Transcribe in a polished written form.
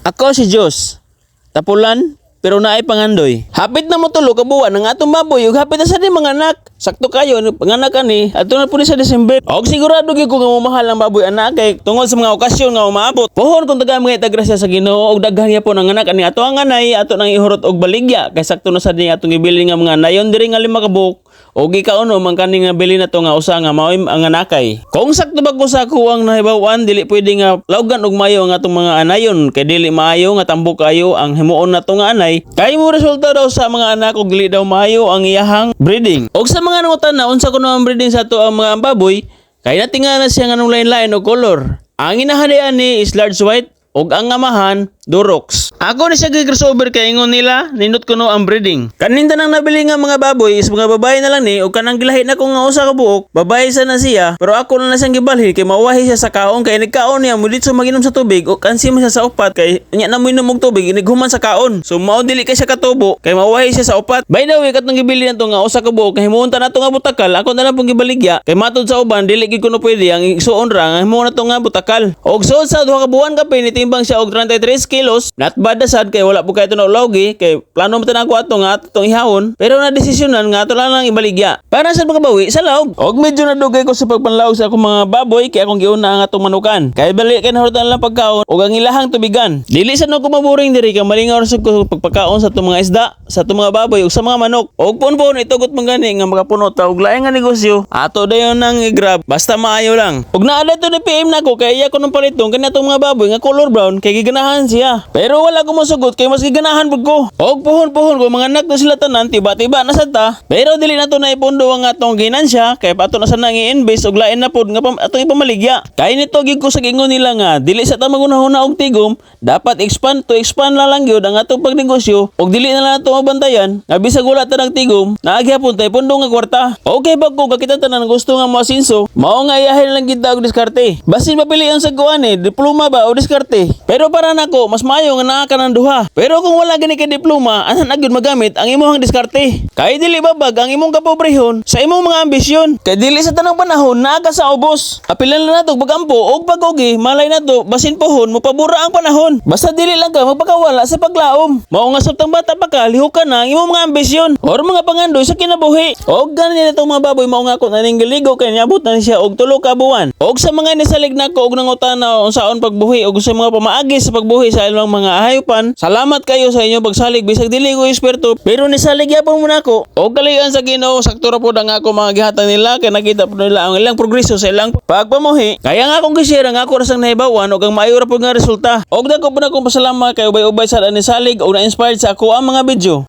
Ako si Diyos. Tapulan, pero naay pangandoy. Hapit na mo tulo ka buwan ng atong baboy ug hapit na sa di mga anak. Sakto kayo panganak ani adto na po ni sa December. Og sigurado gyud ko nga mamahal ang baboy anak kay tungod sa mga okasyon nga umaabot. Pohon kung taga mga itagrasya sa Ginoo og daghan gyapon ang anak ani ato ang anay ato nang ihurot og baligya kay sakto na sa di atong ibili nga mga nayon diri nga 5 ka buok. Og ikauno man kani nga bili na to nga usa nga mao ang anakay. Kung sakto ba ko sa kuwang nahibaw-an dili pwede nga lawgan og mayo ang atong mga anayon kay dili maayo nga tambok kayo ang himuon nato nga anay. Kay mo resulta daw sa mga anak og dili daw maayo ang iyahang breeding. Og sa mga nangutan na unsa kuno ang breeding sa ato ang mga baboy kay natinga na siya nganong lain-lain og color. Ang inahan ni is large white og ang amahan Durox. Ako ni siya crossover kay ingon nila nindot kuno ang breeding. Kaninda nang nabili nga mga baboy is mga babae na lang ni og kanang gilahi na ko nga usa ka buok, babae sa na siya pero ako na siyang gibalhin kay mauwahi siya sa kaon kay nagkaon niya mulitso maginom sa tubig og kansi mo siya sa upat kay nya na mo inom og tubig inighuman sa kaon. So mao dili kay siya katubo kay mauwahi siya sa upat. By the way katong gibili nato nga usa ka buok kay himuon ta nato nga butakal ako na lang pong gibaligya kay matud sa uban dili gid kuno pwede ang igsuon ra nga himuon nato nga butakal. Og suod sa duha ka buwan ka nitimbang siya og 33 kilos. Not bad sad kay wala po kay tunaw lawgi kay plano mo tanang ko ato nga atong ihawon pero na desisyonan nga ato lang ibaligya. Para sa mga bawi sa lawg. Og medyo nadugay ko sa pagpanlawg sa akong mga baboy kay akong giuna ang atong manukan. Kay bali kay nahurutan lang pagkaon og ang ilahang tubigan. Dili sa no ko maburing diri kay malingaw sa ko pagpakaon sa atong mga isda, sa atong mga baboy ug sa mga manok. Og pun-pun itugot man gani nga makapuno ta og laing nga negosyo. Ato dayon nang i-grab basta maayo lang. Og naa to ni PM nako kay iya ko nung palitong kani atong mga baboy nga color brown kay giganahan siya. Pero wala ko mosugot kay mas giganahan pud ko. Og puhon-puhon ko mga anak na sila tanan tiba-tiba na sad ta. Pero dili na to na ipundo ang atong ginansya kay pato na sa nang i-invest og lain na pud nga atong ipamaligya. Kay nito gid ko sa gingon nila nga dili sa ta magunahuna og tigom, dapat expand lang gyud ang atong pagnegosyo og dili na lang nato mabantayan nga bisag wala ta nang tigom, naagyapon tay pundo nga kwarta. Okay ba ko kakita tanan gusto nga moasinso, mao nga iyahin lang gid og diskarte. Basin mapilian sa kuan diploma ba o diskarte. Pero para nako mas maayo nga naa ka ng duha. Pero kung wala gani kay diploma, asan na gyud magamit ang imong diskarte? Kay dili babag ang imong kapobrehon sa imong mga ambisyon. Kay dili sa tanang panahon naa ka sa ubos. Apilan na nato pagampo og pagogi, malay nato basin pohon mo pabura ang panahon. Basta dili lang ka magpakawala sa paglaom. Mao nga sabtang bata pa ka lihukan na ang imong mga ambisyon or mga pangandoy sa kinabuhi. Og gani na itong mga baboy mao nga ako naninggiligo kay niabot na siya og 3 ka buwan. Og sa mga nisalig nako og nangutana unsaon pagbuhi og sa mga pamaagi sa pagbuhi sa ilang mga hayupan. Salamat kayo sa inyong pagsalig bisag dili ko eksperto pero nisalig yapon mo nako. Og kalayan sa Ginoo sakto ra pud ang ako mga gihatag nila kay nakita pud nila ang ilang progreso sa ilang pagpamuhi. Kaya nga akong gi-share ang ako ra sang nahibawan og ang maayo ra pud nga resulta. Og dako pud akong pasalamat kay ubay-ubay sa nisalig og na-inspired sa ako ang mga video.